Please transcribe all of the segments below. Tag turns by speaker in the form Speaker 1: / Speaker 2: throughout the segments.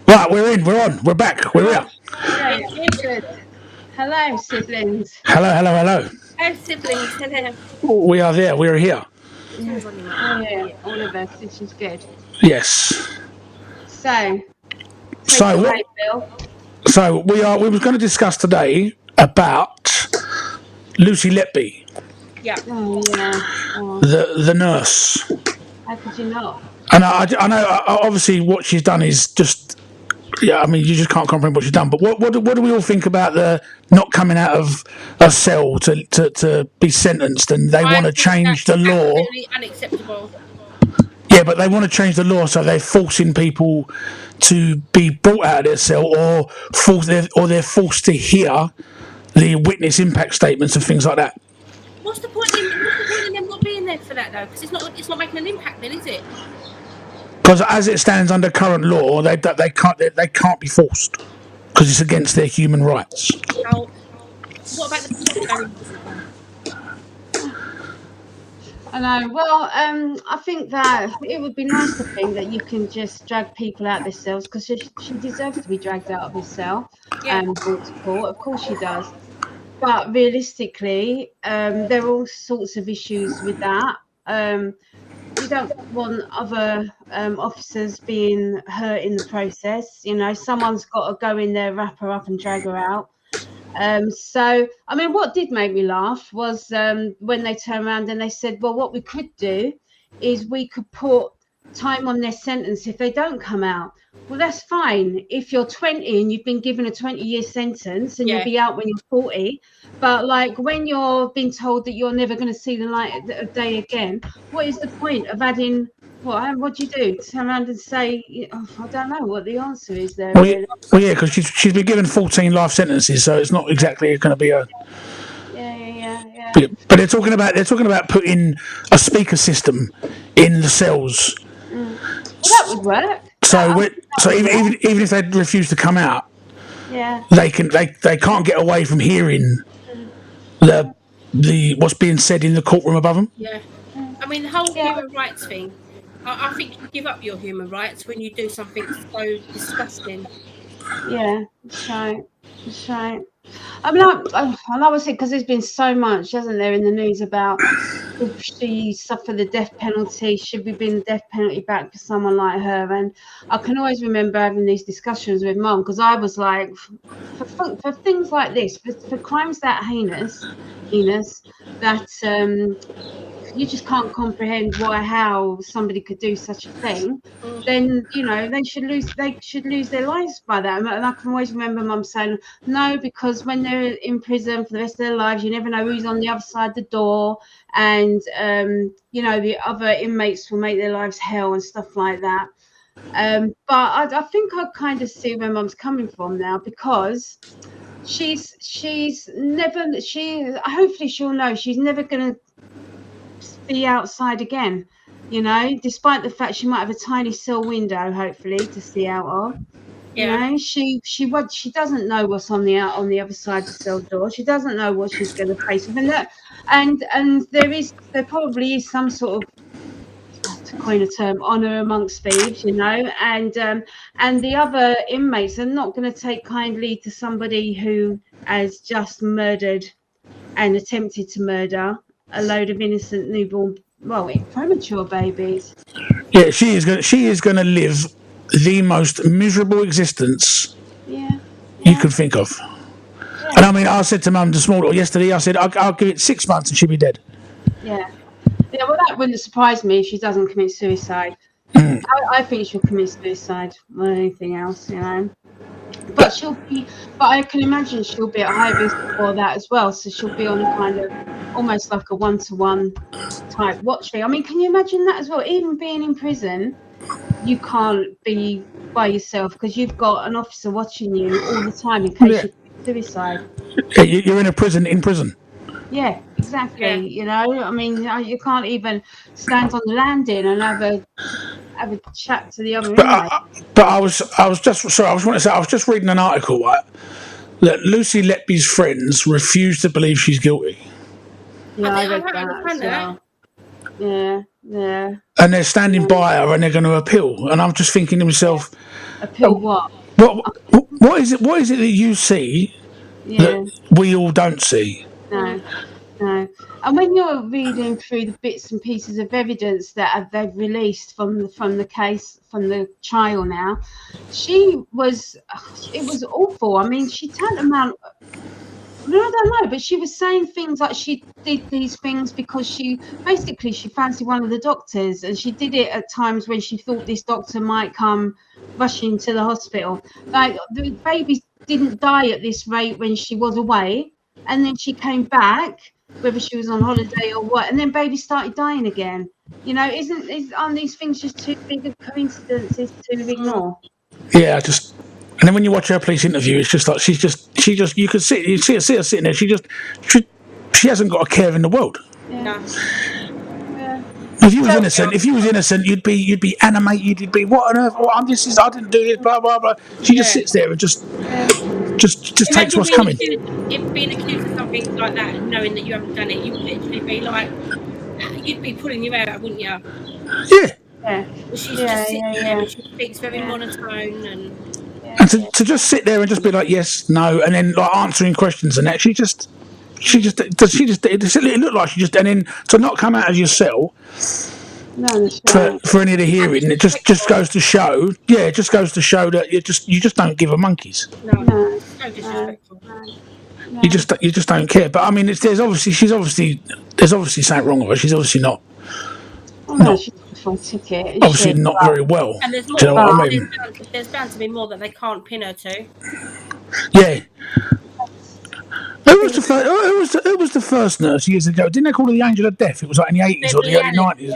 Speaker 1: Right, we're in. We're on. We're back. We're here.
Speaker 2: Yeah, good. Hello, siblings.
Speaker 1: Hello, hello, hello.
Speaker 3: Oh, siblings, hello.
Speaker 1: We are there. We're here.
Speaker 3: Turns on your
Speaker 2: Oh, yeah, all of us, which is good.
Speaker 1: Yes.
Speaker 2: So, take
Speaker 1: So
Speaker 2: it
Speaker 1: what?
Speaker 2: away, Bill.
Speaker 1: So we are. We were going to discuss today about Lucy Letby,
Speaker 3: Yeah.
Speaker 2: Oh, yeah. Oh,
Speaker 1: the nurse,
Speaker 2: how could you not?
Speaker 1: and I know obviously what she's done is just. Yeah, I mean, you just can't comprehend what she's done. But what do we all think about the not coming out of a cell to be sentenced, and they want to
Speaker 3: think
Speaker 1: change the
Speaker 3: that's
Speaker 1: law?
Speaker 3: absolutely unacceptable.
Speaker 1: Yeah, but they want to change the law, so they're forcing people to be brought out of their cell, or they're forced to hear the witness impact statements and things like that.
Speaker 3: What's the point in them not being there for that though? Because it's not making an impact then, is it?
Speaker 1: Because as it stands under current law, they can't be forced because it's against their human rights.
Speaker 3: How? What about the people going in prison though?
Speaker 2: I know. Well, I think that it would be nice to think that you can just drag people out of their cells because she deserves to be dragged out of her cell and brought to court. Of course she does. But realistically, there are all sorts of issues with that. You don't want other officers being hurt in the process. You know, someone's got to go in there, wrap her up and drag her out. So, I mean, what did make me laugh was when they turned around and they said, well, what we could do is we could put time on their sentence if they don't come out. Well, that's fine. If you're 20 and you've been given a 20-year sentence and you'll be out when you're 40, but like when you're being told that you're never going to see the light of day again, what is the point of adding? What do you do? Turn around and say, I don't know what the answer is there.
Speaker 1: Well,
Speaker 2: Really.
Speaker 1: yeah, because she's been given 14 life sentences, so it's not exactly going to be a.
Speaker 2: Yeah.
Speaker 1: But they're talking about putting a speaker system in the cells.
Speaker 2: Well, that would work.
Speaker 1: So even if they refuse to come out, they can't get away from hearing the what's being said in the courtroom above them.
Speaker 3: Yeah. I mean, the whole human rights thing. I think you give up your human rights when you do something so disgusting.
Speaker 2: Yeah, that's right. I mean, I would say because there's been so much, hasn't there, in the news about if she suffered the death penalty, should we bring the death penalty back for someone like her? And I can always remember having these discussions with Mum because I was like, for things like this, for crimes that heinous, that you just can't comprehend how somebody could do such a thing, then they should lose their lives by that. And I can always remember Mum saying no, because when they're in prison for the rest of their lives, you never know who's on the other side of the door, and the other inmates will make their lives hell and stuff like that. But I think I kind of see where Mum's coming from now, because she's never hopefully she'll know she's never going to be outside again, despite the fact she might have a tiny cell window hopefully to see out of. She doesn't know what's on the other side of the cell door. She doesn't know what she's going to face with, and there probably is some sort of, to coin a term, honor amongst thieves, and the other inmates are not going to take kindly to somebody who has just murdered and attempted to murder a load of innocent newborn, premature babies.
Speaker 1: Yeah, she is going to live the most miserable existence you could think of. Yeah. And I mean, I said to Mum yesterday, I said, I'll give it 6 months and she'll be dead.
Speaker 2: Yeah, well, that wouldn't surprise me if she doesn't commit suicide. I think she'll commit suicide more than anything else, But I can imagine she'll be at high risk for that as well. So she'll be on a kind of almost like a one-to-one type watching. I mean, can you imagine that as well? Even being in prison, you can't be by yourself because you've got an officer watching you all the time in case you commit suicide.
Speaker 1: Yeah, you're in a prison in prison.
Speaker 2: Yeah, exactly. Yeah. I mean, you can't even stand on the landing and have a chat to the other inmate.
Speaker 1: But I was just reading an article, right, that Lucy Letby's friends refuse to believe she's guilty.
Speaker 2: Yeah, I read that as well. Yeah.
Speaker 1: And they're standing by her and they're going to appeal. And I'm just thinking to myself,
Speaker 2: appeal what?
Speaker 1: What is it? What is it that you see that we all don't see?
Speaker 2: No. And when you're reading through the bits and pieces of evidence that they've released from the case, from the trial now, it was awful. I mean, she turned around. I don't know, but she was saying things like she did these things because she fancied one of the doctors, and she did it at times when she thought this doctor might come rushing to the hospital. Like, the baby didn't die at this rate when she was away, and then she came back, whether she was on holiday or what, and then baby started dying again. You know, aren't these things just too big of coincidences to ignore?
Speaker 1: Yeah, and then when you watch her police interview, it's just like she just you can see her sitting there. She hasn't got a care in the world.
Speaker 2: Yeah.
Speaker 1: If you was innocent, you'd be animated. You'd be, what on earth? Oh, I didn't do this. Blah blah blah. She just sits there and just takes what's coming.
Speaker 3: If being accused of something like that, and knowing that you haven't done it, you would literally be like, you'd be pulling your hair out, wouldn't you?
Speaker 1: Yeah.
Speaker 3: She's just sitting there and she speaks very monotone
Speaker 1: and to just sit there and just be like yes, no, and then like answering questions and that, it looked like she just, and then to not come out of your cell for any of the hearing, it just goes to show, that you just don't give a monkeys.
Speaker 3: No disrespectful.
Speaker 1: No. You just don't care. But I mean, there's obviously something wrong with her. She's obviously not.
Speaker 2: She's full ticket.
Speaker 1: Obviously not very well.
Speaker 3: And there's more.
Speaker 1: Do you know what I mean?
Speaker 3: There's bound to be more that they can't pin her to.
Speaker 1: Yeah. Who was the first nurse years ago? Didn't they call her the Angel of Death? It was like in the 80s or the early 90s.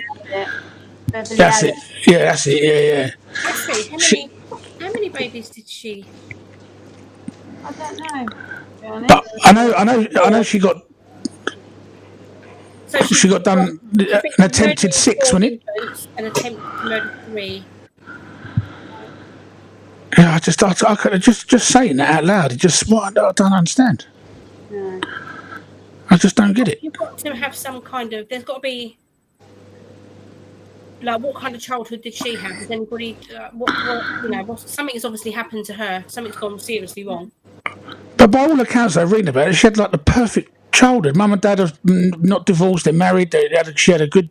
Speaker 1: That's it. Yeah, that's it. Yeah.
Speaker 3: Let's see. How many babies did she?
Speaker 2: I don't know.
Speaker 1: But I know she got. So she got done an attempted 6, wasn't it?
Speaker 3: An attempted murder 3.
Speaker 1: Yeah, I could just saying that out loud. I don't understand.
Speaker 2: No.
Speaker 1: I just don't get it.
Speaker 3: You've got to have some kind of. There's got to be. Like, what kind of childhood did she have? Has anybody? Something has obviously happened to her. Something's gone seriously wrong.
Speaker 1: But by all accounts I've read about it, she had like the perfect childhood. Mum and Dad are not divorced; they're married. She had a good.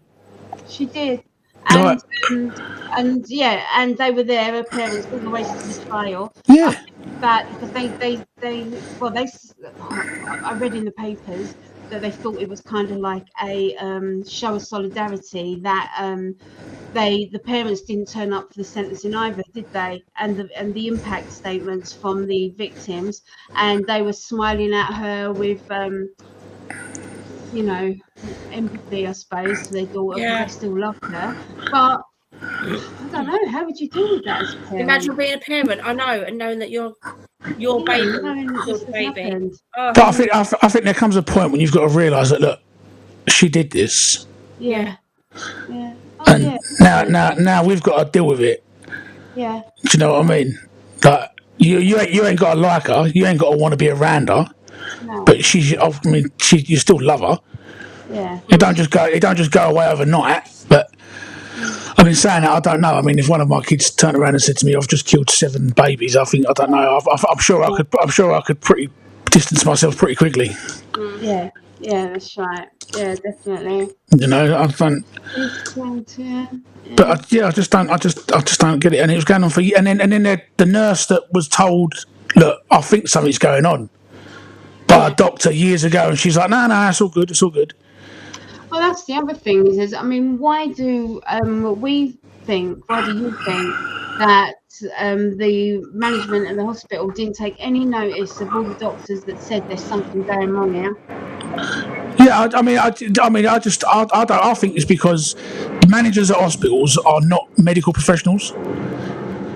Speaker 2: She did, and and they were there. Her parents all the way to the trial.
Speaker 1: Yeah.
Speaker 2: But because I read in the papers that they thought it was kind of like a show of solidarity, that the parents didn't turn up for the sentencing either, did they? And the impact statements from the victims, and they were smiling at her with empathy, I suppose, to their daughter, because they still loved her. But I don't know, how would you deal with that as a parent?
Speaker 3: Imagine being a parent, I know, and knowing that your baby.
Speaker 1: But I think there comes a point when you've got to realise that, look, she did this.
Speaker 2: Yeah.
Speaker 1: And now we've got to deal with it.
Speaker 2: Yeah.
Speaker 1: Do you know what I mean? Like, you ain't got to like her, you ain't got to want to be around her.
Speaker 2: No.
Speaker 1: But you still love her.
Speaker 2: Yeah.
Speaker 1: It don't just go away overnight. But I mean, saying that, I don't know. I mean, if one of my kids turned around and said to me, "I've just killed 7 babies," I don't know. I'm sure I could pretty distance myself pretty quickly.
Speaker 2: Yeah, that's right. Yeah, definitely.
Speaker 1: You know, I don't. But I just don't get it. And it was going on for years. And then the nurse that was told, "Look, I think something's going on," by a doctor years ago, and she's like, "No, it's all good. It's all good."
Speaker 2: Well, that's the other thing is why do you think that the management of the hospital didn't take any notice of all the doctors that said there's something going on here?
Speaker 1: Yeah, I think it's because managers at hospitals are not medical professionals.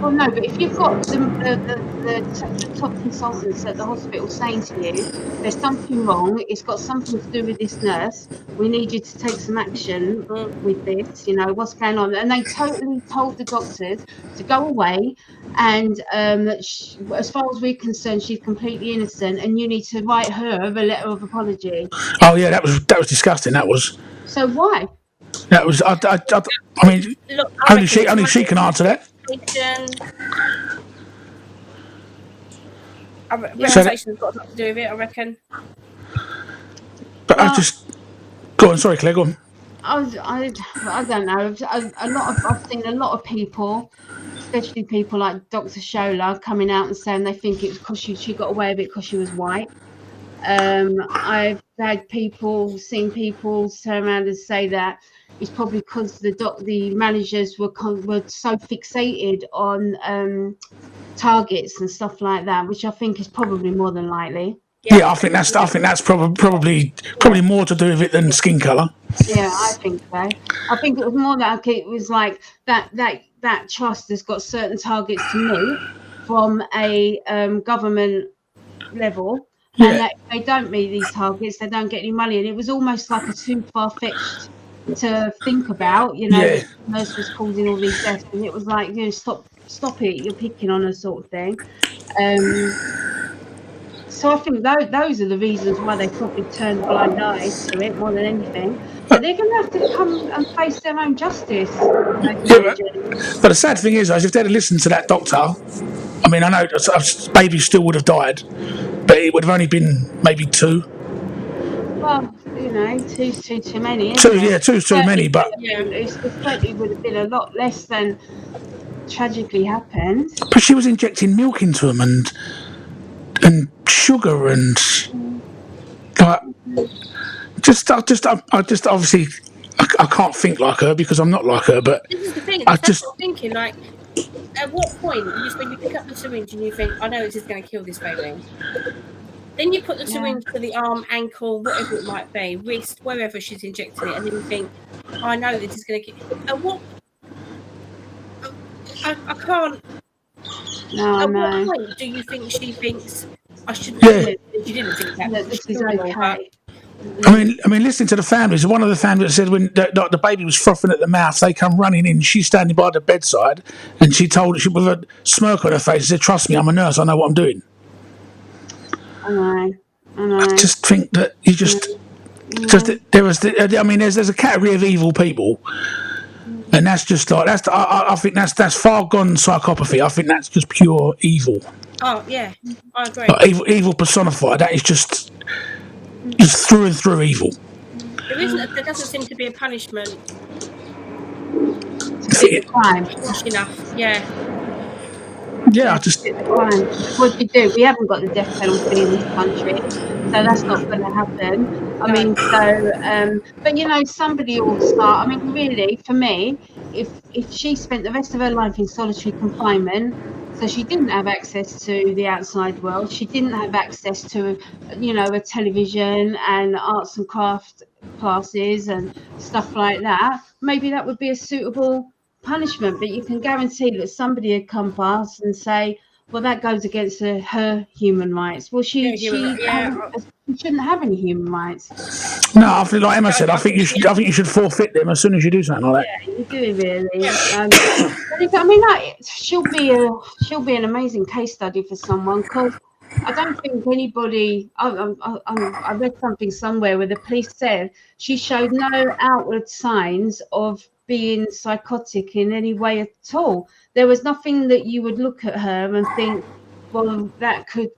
Speaker 2: Well, no, but if you've got the top consultants at the hospital saying to you, there's something wrong, it's got something to do with this nurse, we need you to take some action with this, what's going on? And they totally told the doctors to go away, and as far as we're concerned, she's completely innocent, and you need to write her a letter of apology.
Speaker 1: Oh yeah, that was disgusting. That was.
Speaker 2: So why?
Speaker 1: That was. I mean, look, only she can answer that.
Speaker 3: Reputation's got a lot to do with it, I reckon.
Speaker 1: But I just go on. Sorry, Claire. Go on.
Speaker 2: I don't know. I've seen a lot of people, especially people like Dr. Shola, coming out and saying they think it was because she got away with it because she was white. I've seen people turn around and say that it's probably because the managers were so fixated on targets and stuff like that, which I think is probably more than likely.
Speaker 1: Yeah, I think that's probably more to do with it than skin colour.
Speaker 2: Yeah, I think so. I think it was more like it was like that trust has got certain targets to meet from a government level, and that if they don't meet these targets, they don't get any money. And it was almost like a too far-fetched to think about, that the nurse was causing all these deaths, and it was like, stop it, you're picking on her, sort of thing. So I think those are the reasons why they probably turned a blind eye to it more than anything. But they're going to have to come and face their own justice.
Speaker 1: But the sad thing is, if they'd have listened to that doctor, I mean, I know baby still would have died, but it would have only been maybe 2.
Speaker 2: Well, two's too many.
Speaker 1: Two's too many. But
Speaker 2: it certainly would have been a lot less than tragically happened.
Speaker 1: But she was injecting milk into them and sugar and like I just obviously I can't think like her because I'm not like her. But
Speaker 3: this is the thing.
Speaker 1: I'm
Speaker 3: thinking, like, at what point is when you pick up the syringe and you think, I know this is going to kill this baby. Then you put the syringe to the arm, ankle, whatever it might be, wrist, wherever she's injecting it, and then you think, I know this is going to kill. At what? I can't.
Speaker 2: No,
Speaker 3: at what point do you think she thinks I shouldn't?
Speaker 1: Yeah.
Speaker 3: She didn't think that
Speaker 2: this is okay.
Speaker 1: I mean, listening to the families. One of the families said when the baby was frothing at the mouth, they come running in. She's standing by the bedside, and she told she with a smirk on her face, said, "Trust me, I'm a nurse. I know what I'm doing."
Speaker 2: I know.
Speaker 1: I just think that you just there's a category of evil people, and that's just like I think that's far gone psychopathy. I think that's just pure evil.
Speaker 3: Oh yeah, I agree.
Speaker 1: Like, evil personified. That is just through and through evil.
Speaker 3: There doesn't seem to be a punishment.
Speaker 2: Crime.
Speaker 3: Enough. Yeah.
Speaker 1: Yeah, I just.
Speaker 2: What do you do? We haven't got the death penalty in this country, so that's not going to happen. I mean, but somebody will start. I mean, really, for me, if she spent the rest of her life in solitary confinement, so she didn't have access to the outside world, she didn't have access to, a television and arts and craft classes and stuff like that, maybe that would be a suitable punishment. But you can guarantee that somebody would come past and say, well, that goes against her human rights. Well, she shouldn't have any human rights.
Speaker 1: No, I feel like Emma said. I think you should forfeit them as soon as you do something like that.
Speaker 2: Yeah, you do really. I mean, she'll be an amazing case study for someone, because I don't think anybody. I read something somewhere where the police said she showed no outward signs of being psychotic in any way at all. There was nothing that you would look at her and think, well, that could,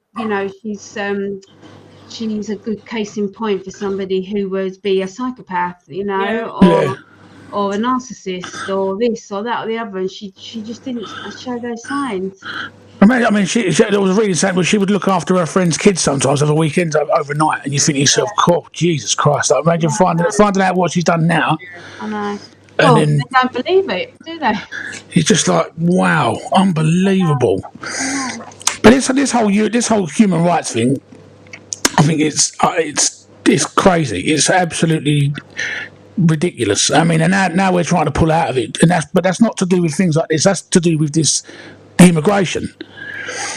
Speaker 2: she's a good case in point for somebody who would be a psychopath, or a narcissist, or this or that or the other, and she just didn't show those signs.
Speaker 1: I mean, she was really sad, but she would look after her friends' kids sometimes over weekends, overnight, and you think to yourself, "Oh, Jesus Christ!" Like, imagine finding out what she's done now.
Speaker 2: I know.
Speaker 1: And then,
Speaker 2: they don't believe it, do they?
Speaker 1: It's just like, wow, unbelievable. But this whole human rights thing, I think it's crazy. It's absolutely ridiculous. I mean, and now we're trying to pull out of it, but that's not to do with things like this. That's to do with this immigration.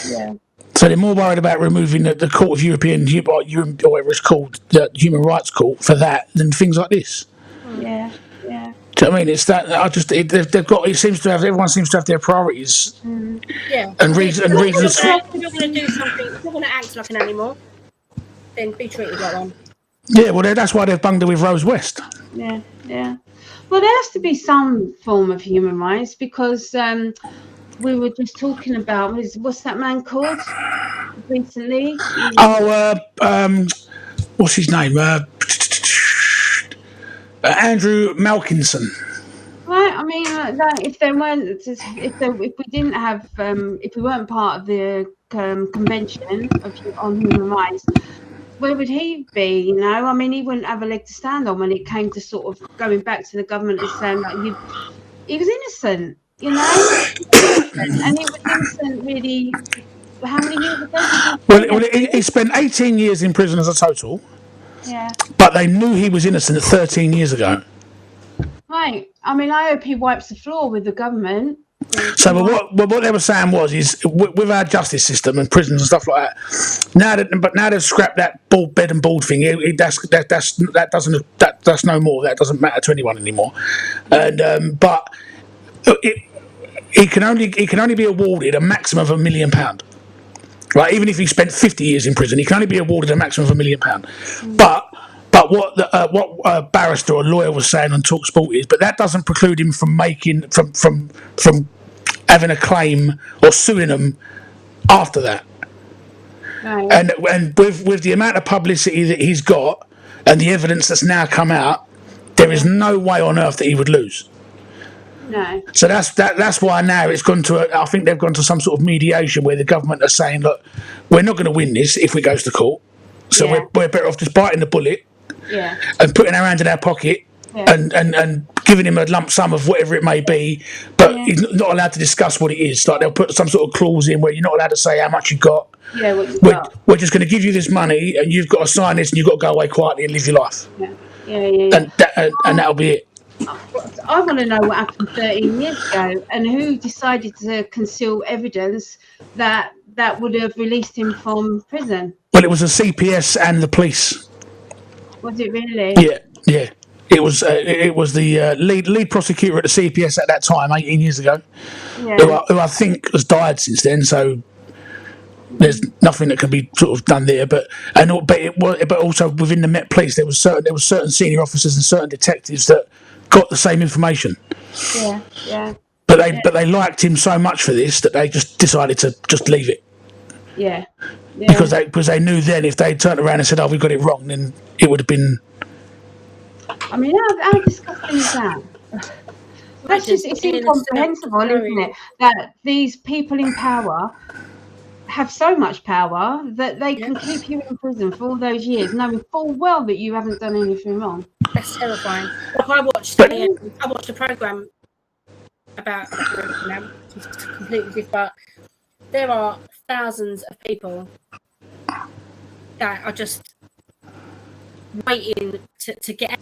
Speaker 2: Yeah.
Speaker 1: So they're more worried about removing the Court of European or whatever it's called, the Human Rights Court, for that than things like this.
Speaker 2: Yeah. Yeah.
Speaker 1: Do you know what I mean? It's that they've got. It seems to have. Everyone seems to have their priorities.
Speaker 3: Yeah.
Speaker 1: And reasons.
Speaker 3: If you're going to do something, if you're going to act like an animal, then be treated like one.
Speaker 1: Yeah, well, that's why they've bunged her with Rose West.
Speaker 2: Yeah. Well, there has to be some form of human rights, because we were just talking about what's that man called recently?
Speaker 1: What's his name? Andrew Malkinson.
Speaker 2: Right. I mean, like if there weren't, if we didn't have, if we weren't part of the convention on human rights, where would he be? You know, I mean, he wouldn't have a leg to stand on when it came to sort of going back to the government and saying like he was innocent. You know, and he was innocent really. How many years ago?
Speaker 1: Well, he spent 18 years in prison as a total.
Speaker 2: Yeah.
Speaker 1: But they knew he was innocent 13 years ago.
Speaker 2: Right. I mean, I hope he wipes the floor with the government.
Speaker 1: So, what they were saying was, with our justice system and prisons and stuff like that, now they've scrapped that bed and board thing. That's no more. That doesn't matter to anyone anymore. And but he can only be awarded a maximum of £1 million. Right, even if he spent 50 years in prison, he can only be awarded a maximum of £1 million. But what a barrister or lawyer was saying on TalkSport is, but that doesn't preclude him from from having a claim or suing them after that.
Speaker 2: Right.
Speaker 1: And with the amount of publicity that he's got and the evidence that's now come out, there is no way on earth that he would lose.
Speaker 2: No.
Speaker 1: So that's why now it's gone to I think they've gone to some sort of mediation where the government are saying, look, we're not going to win this if we goes to court, so we're better off just biting the bullet and putting our hand in our pocket and giving him a lump sum of whatever it may be, but he's not allowed to discuss what it is. Like they'll put some sort of clause in where you're not allowed to say how much you got.
Speaker 2: Yeah, what you got.
Speaker 1: We're just going to give you this money and you've got to sign this and you've got to go away quietly and live your life. And that'll be it.
Speaker 2: I want to know what happened 13 years ago and who decided to conceal evidence that would have released him from prison.
Speaker 1: Well, it was the CPS and the police.
Speaker 2: Was it really?
Speaker 1: Yeah. It was the lead prosecutor at the CPS at that time, 18 years ago, who I think has died since then. So there's nothing that can be sort of done there. But also within the Met Police, there was certain senior officers and certain detectives that got the same information.
Speaker 2: Yeah.
Speaker 1: But they liked him so much for this that they just decided to just leave it.
Speaker 2: Yeah.
Speaker 1: Because they knew then if they turned around and said, "Oh, we got it wrong," then it would have been.
Speaker 2: I mean, how disgusting is that? It's incomprehensible, isn't it? That these people in power have so much power that they can keep you in prison for all those years, knowing full well that you haven't done anything wrong.
Speaker 3: That's terrifying. Like I watched a program about completely different, but there are thousands of people that are just waiting to get out.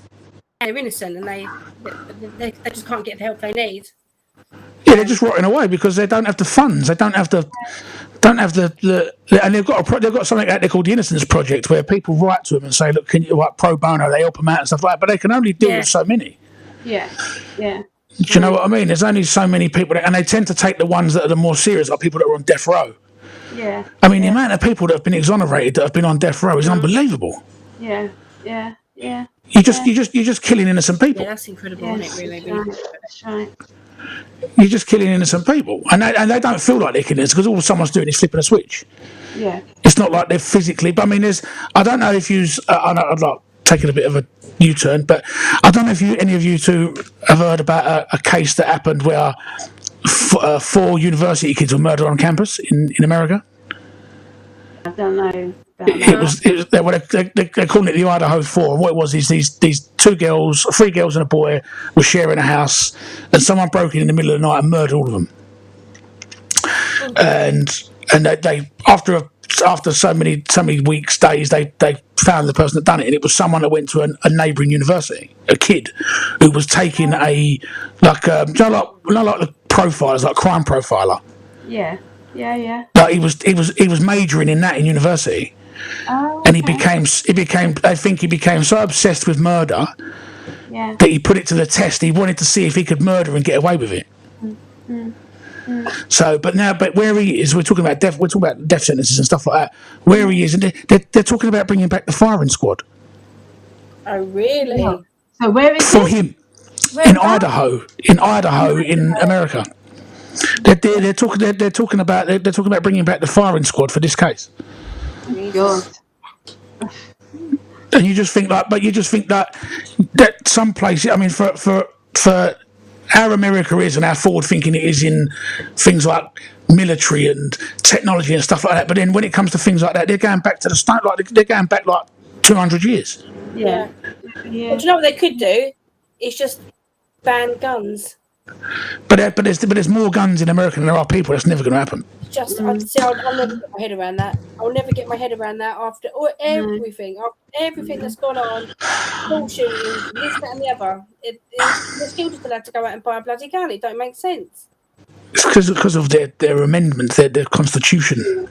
Speaker 3: They're innocent and they just can't get the help they need.
Speaker 1: Yeah, they're just rotting away because they don't have the funds. They don't have the and they've got something out there called the Innocence Project where people write to them and say, look, can you write pro bono? They help them out and stuff like that, but they can only deal with so many.
Speaker 2: Yeah.
Speaker 1: Do you know what I mean? There's only so many people, and they tend to take the ones that are the more serious, like people that are on death row.
Speaker 2: Yeah.
Speaker 1: I mean, the amount of people that have been exonerated that have been on death row is unbelievable.
Speaker 2: Yeah.
Speaker 1: You're just killing innocent people.
Speaker 3: Yeah, that's incredible, isn't it? Really,
Speaker 2: that's right.
Speaker 1: You're just killing innocent people, and they don't feel like they're killing us because all someone's doing is flipping a switch.
Speaker 2: Yeah.
Speaker 1: It's not like they're physically. But I mean, I don't know if I'd like taking a bit of a U-turn, but I don't know if any of you two have heard about a case that happened where 4 university kids were murdered on campus in America.
Speaker 2: I don't know.
Speaker 1: They're calling it the Idaho 4. And what it was is these 3 girls and a boy were sharing a house, and someone broke in the middle of the night and murdered all of them. And they after so many days, they found the person that done it, and it was someone that went to a neighbouring university, a kid who was taking like the profilers, like crime profiler.
Speaker 2: Yeah.
Speaker 1: Like he was majoring in that in university.
Speaker 2: Oh,
Speaker 1: and he became. I think he became so obsessed with murder that he put it to the test. He wanted to see if he could murder and get away with it. So, but where he is, we're talking about death sentences and stuff like that. Where he is, and they're talking about bringing back the firing squad.
Speaker 3: Oh, really?
Speaker 2: Yeah. So where is
Speaker 1: for him? In Idaho, in America. They're talking about bringing back the firing squad for this case.
Speaker 2: God.
Speaker 1: And you just think that some places. I mean, for how America is and how forward thinking it is in things like military and technology and stuff like that. But then when it comes to things like that, they're going back to the start. Like they're going back like 200 years.
Speaker 2: Yeah.
Speaker 3: But do you know what they could do? It's just ban guns.
Speaker 1: But there's more guns in America than there are people. That's never going to happen.
Speaker 3: I'll never get my head around that. I'll never get my head around that after everything that's gone on, school shootings, this, that, and the other. They're still just allowed to go out and buy a bloody gun. It don't make sense.
Speaker 1: It's because of their amendments, their constitution.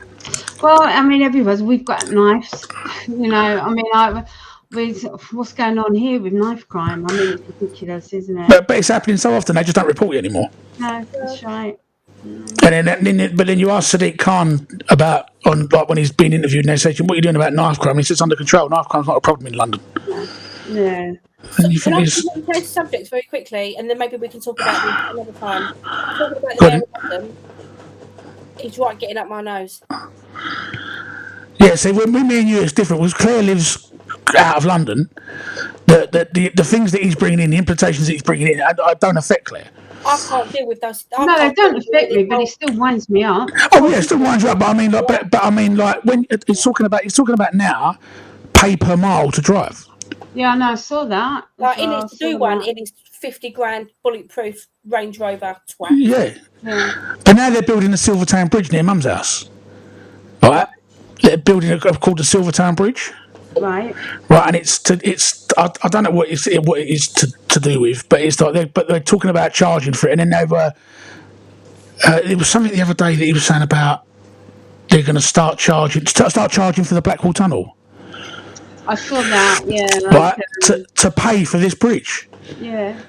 Speaker 2: Well, I mean, we've got knives. You know, I mean, with what's going on here with knife crime, I mean, it's ridiculous, isn't it?
Speaker 1: But it's happening so often they just don't report it anymore.
Speaker 2: No, that's right.
Speaker 1: But then you ask Sadiq Khan about when he's been interviewed and they say, "What are you doing about knife crime?" He says, "Under control. Knife crime's not a problem in London."
Speaker 2: Yeah.
Speaker 1: And you think
Speaker 3: change subjects very quickly, and then maybe we can talk about this another time. Talking about the mayor of London, he's right getting up my nose.
Speaker 1: Yeah, see, with me and you, it's different. Because Claire lives out of London, the things that he's bringing in, the implications that he's bringing in, I don't affect Claire.
Speaker 3: I can't deal with those.
Speaker 2: No, they don't affect me, but it still winds me up.
Speaker 1: Oh yeah, it still winds you up. But I mean, like when he's talking about now, pay per mile to drive.
Speaker 2: Yeah, I know. I saw that.
Speaker 3: Like he needs to do one in his 50 grand bulletproof Range Rover twat.
Speaker 1: Yeah. But now they're building the Silvertown Bridge near Mum's house. Right. They're building called the Silvertown Bridge.
Speaker 2: Right.
Speaker 1: Right, and I don't know what it is to do with, but they're talking about charging for it, and then they were. It was something the other day that he was saying about they're going to start charging for the Blackwall Tunnel.
Speaker 2: I saw that. Yeah.
Speaker 1: Right, to pay for this bridge.
Speaker 2: Yeah.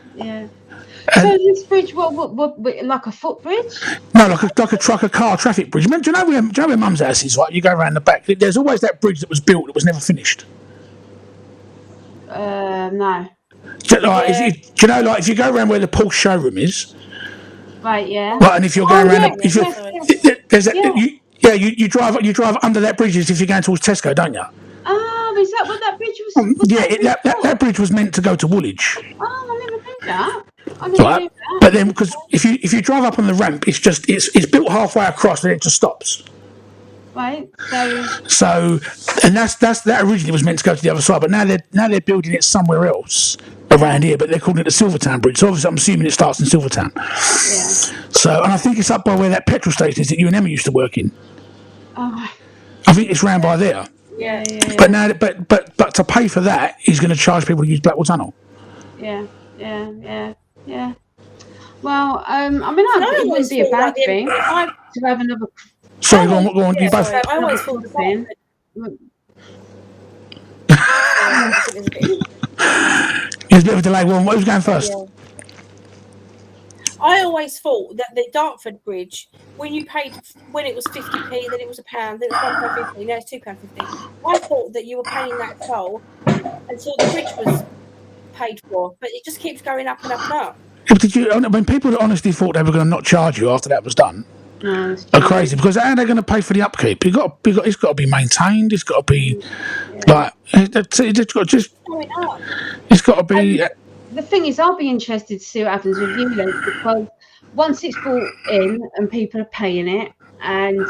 Speaker 2: So this bridge, what, like a footbridge?
Speaker 1: No, like a car traffic bridge. Do you know where Mum's house is? Right, you go around the back. There's always that bridge that was built that was never finished.
Speaker 2: No.
Speaker 1: Do you know, like if you go around where the Porsche showroom is?
Speaker 2: Right. Yeah.
Speaker 1: Right, and if you're going around, you drive under that bridge as if you're going towards Tesco, don't you?
Speaker 2: Oh, is that what that bridge was?
Speaker 1: That bridge was meant to go to Woolwich.
Speaker 2: Oh, I never knew that.
Speaker 1: Right, but then because if you drive up on the ramp, it's built halfway across and it just stops.
Speaker 2: Right.
Speaker 1: So, and that originally was meant to go to the other side, but now they're building it somewhere else around here, but they're calling it the Silvertown Bridge. So obviously, I'm assuming it starts in Silvertown.
Speaker 2: Yeah.
Speaker 1: So, and I think it's up by where that petrol station is that you and Emma used to work in.
Speaker 2: Oh.
Speaker 1: I think it's round by there.
Speaker 2: Yeah.
Speaker 1: But now, but to pay for that, he's going to charge people to use Blackwall Tunnel.
Speaker 2: Yeah. Well, I mean, it wouldn't be a bad thing to have another.
Speaker 1: Sorry, go on. You both.
Speaker 3: I always thought
Speaker 1: There's a bit of a delay. What was going first?
Speaker 3: Yeah. I always thought that the Dartford Bridge, when it was 50p, then it was £1, then it was £1.50, now it's £2.50. I thought that you were paying that toll until the bridge was paid for, but it just keeps going up and up and up.
Speaker 1: When people honestly thought they were going to not charge you after that was done, are crazy, because how are they going to pay for the upkeep? It's got to be maintained. It's got to be it's got to be.
Speaker 2: The thing is, I'll be interested to see what happens with ULEZ, because once it's brought in and people are paying it, and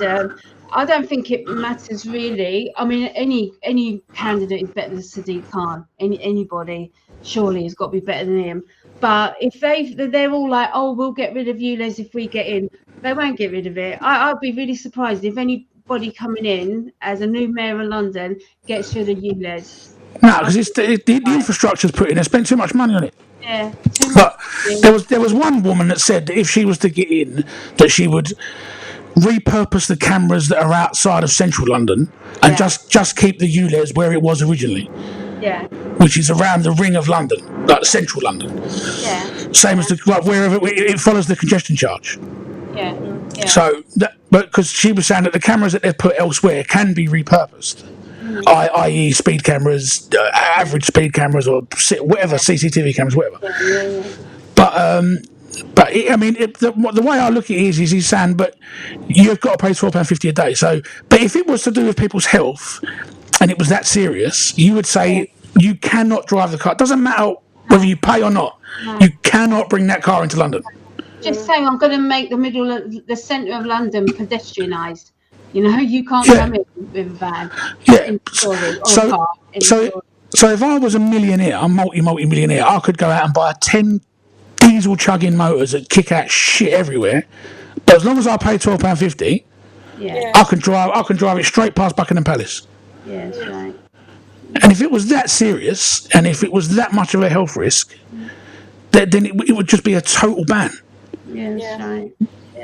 Speaker 2: I don't think it matters really. I mean, any candidate is better than Sadiq Khan. Anybody surely has got to be better than him. But if they're all like, oh, we'll get rid of ULEZ if we get in, they won't get rid of it. I'd be really surprised if anybody coming in as a new mayor of London gets rid of ULEZ.
Speaker 1: No, because the infrastructure's put in. They spent too much money on it.
Speaker 2: Yeah.
Speaker 1: But there was one woman that said that if she was to get in, that she would repurpose the cameras that are outside of central London and just keep the ULEZ where it was originally.
Speaker 2: Yeah.
Speaker 1: Which is around the ring of London, like central London.
Speaker 2: Yeah.
Speaker 1: Same as wherever it follows the congestion charge.
Speaker 2: Yeah.
Speaker 1: So, but because she was saying that the cameras that they've put elsewhere can be repurposed, i.e., speed cameras, average speed cameras, or whatever, CCTV cameras, whatever.
Speaker 2: Yeah.
Speaker 1: But But the way I look at it is he's saying, but you've got to pay £12.50 a day. So, but if it was to do with people's health and it was that serious, you would say you cannot drive the car. It doesn't matter whether you pay or not. You cannot bring that car into London.
Speaker 2: Just saying, I'm going to make the centre of London pedestrianised. You can't come in with a van.
Speaker 1: Yeah. So if I was a millionaire, a multi-millionaire, I could go out and buy 10 diesel chugging motors that kick out shit everywhere. But as long as I pay £12.50, I can drive it straight past Buckingham Palace.
Speaker 2: Yeah, that's right.
Speaker 1: And if it was that serious, and if it was that much of a health risk, then it would just be a total ban.
Speaker 2: Yeah, that's right.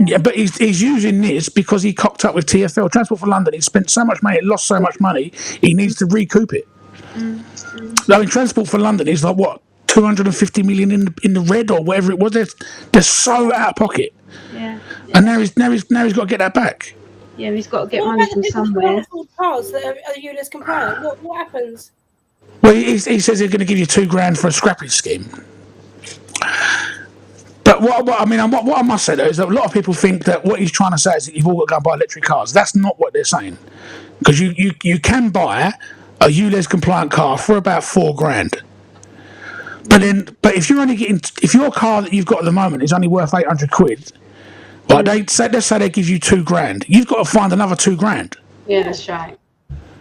Speaker 1: Yeah, but he's using this because he cocked up with TfL, Transport for London. He spent so much money, lost so much money, he needs to recoup it. I mean, Transport for London is like, what, 250 million in the red or whatever it was. They're so out of pocket.
Speaker 2: Yeah.
Speaker 1: And now he's got to get that back.
Speaker 2: Yeah, he's got to get money from somewhere.
Speaker 3: Cars that are ULEZ compliant. What happens?
Speaker 1: Well, he says they're going to give you £2,000 for a scrappage scheme. But what I must say though is that a lot of people think that what he's trying to say is that you've all got to go and buy electric cars. That's not what they're saying, because you can buy a ULEZ compliant car for about £4,000. But if your car that you've got at the moment is only worth £800, well, let's say they give you £2,000, you've got to find another £2,000.
Speaker 2: Yeah, that's right.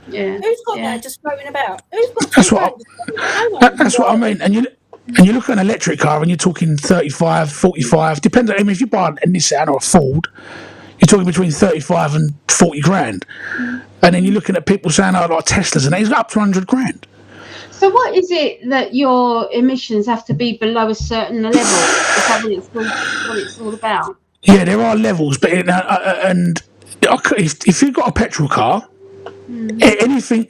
Speaker 2: Yeah.
Speaker 3: Who's got that just floating about? Who's got
Speaker 1: That's what I mean. And you look at an electric car and you're talking 35, 45, depending. I mean, if you buy a Nissan or a Ford, you're talking between 35 and 40,000. And then you're looking at people saying, like Teslas, and it's up to 100,000.
Speaker 2: So what is it that your emissions have to be below a certain level? Is that what it's all about?
Speaker 1: Yeah, there are levels, but and if you've got a petrol car, anything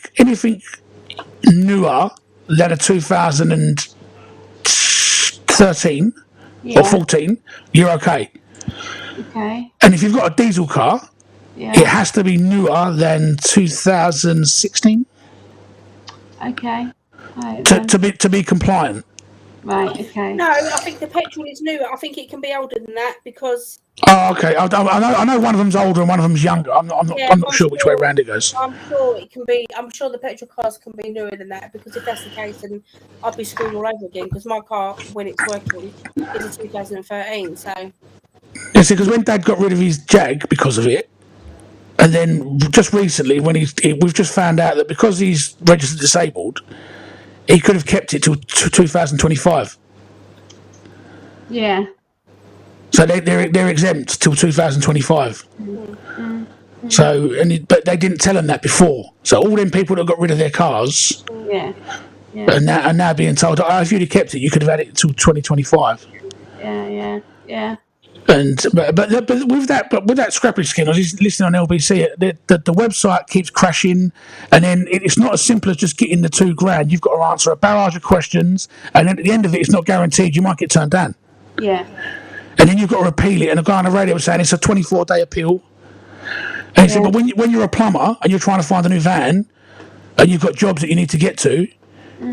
Speaker 1: newer than a 2013 or 14, you're okay.
Speaker 2: Okay.
Speaker 1: And if you've got a diesel car, it has to be newer than 2016.
Speaker 2: Okay. Right,
Speaker 1: to be compliant.
Speaker 2: Right. Okay.
Speaker 3: No, I think the petrol is newer. I think it can be older than that because.
Speaker 1: Oh, okay. I know one of them's older and one of them's younger. I'm not sure which way around it goes.
Speaker 3: I'm sure it can be. I'm sure the petrol cars can be newer than that, because if that's the case, then I'd be screwed all over again, because my car, when it's working, is a 2013. So.
Speaker 1: Yeah, see, because when Dad got rid of his Jag because of it, and then just recently we've just found out that because he's registered disabled, he could have kept it till 2025.
Speaker 2: Yeah.
Speaker 1: So they're exempt till 2025. So but they didn't tell him that before. So all them people that got rid of their cars, are now being told, if you'd have kept it, you could have had it till 2025.
Speaker 2: Yeah.
Speaker 1: And but with that scrappage scheme, I was just listening on LBC. The website keeps crashing, and then it's not as simple as just getting the £2,000. You've got to answer a barrage of questions, and then at the end of it, it's not guaranteed. You might get turned down.
Speaker 2: Yeah.
Speaker 1: And then you've got to appeal it. And a guy on the radio was saying it's a 24-day appeal. And he said, but when you're a plumber and you're trying to find a new van, and you've got jobs that you need to get to,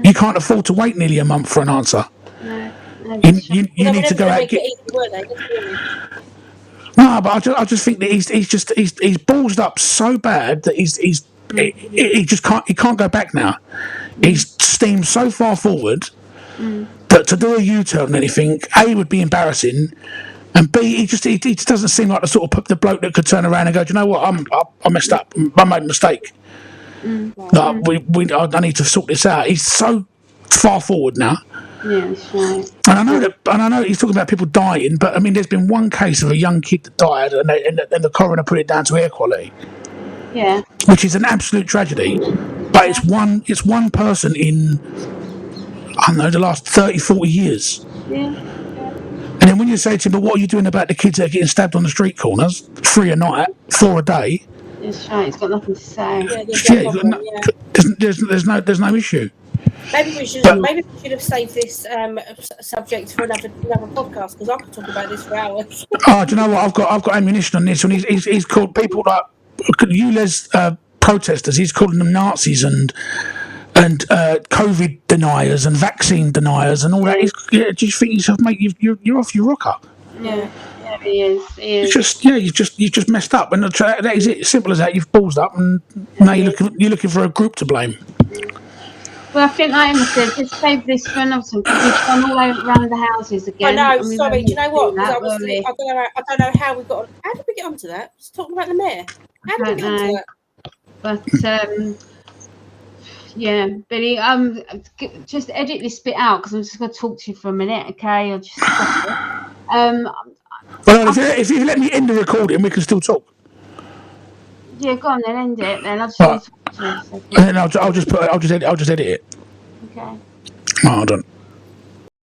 Speaker 1: you can't afford to wait nearly a month for an answer.
Speaker 2: No.
Speaker 1: You need to go out and get. No, but I just think that he's ballsed up so bad that he can't go back now. He's steamed so far forward that to do a U-turn and anything, A, would be embarrassing, and B, he just doesn't seem like the bloke that could turn around and go, do you know what, I messed up, I made a mistake. I need to sort this out. He's so far forward now.
Speaker 2: Yeah, that's right.
Speaker 1: And I know he's talking about people dying, but I mean, there's been one case of a young kid that died, and the coroner put it down to air quality.
Speaker 2: Yeah.
Speaker 1: Which is an absolute tragedy, but it's one person in, I don't know, the last 30, 40 years.
Speaker 2: Yeah.
Speaker 1: And then when you say to him, but what are you doing about the kids that are getting stabbed on the street corners, 3 a night, 4 a day?
Speaker 2: That's right. He's got nothing to say.
Speaker 1: There's no issue.
Speaker 3: Maybe we should have saved this subject for another podcast, because I could talk about this for hours.
Speaker 1: Oh, do you know what? I've got ammunition on this, and he's called people like ULEZ protesters. He's calling them Nazis and COVID deniers and vaccine deniers and all that. Do you think yourself, mate? You're off your rocker.
Speaker 2: Yeah, he is.
Speaker 1: It's just you've just messed up, and that is it. Simple as that. You've ballsed up, and now you're looking for a group to blame.
Speaker 2: Well, I think, like Emma said, just save this for another time because we've gone all around the houses again.
Speaker 3: I know.
Speaker 2: And
Speaker 3: Sorry. Do you know what? Because
Speaker 2: that,
Speaker 3: I don't know how we got. How did we get onto that? Just talking about the mayor. How did we get onto that?
Speaker 2: But yeah, Billy, just edit this bit out because I'm just going to talk to you for a minute, okay? Or just stop it.
Speaker 1: Well, if you let me end the recording, we can still talk.
Speaker 2: Yeah, go on then, end it. Then I just
Speaker 1: Right.
Speaker 2: want to talk to you.
Speaker 1: And then I'll just edit it.
Speaker 2: Okay.
Speaker 1: Hold on.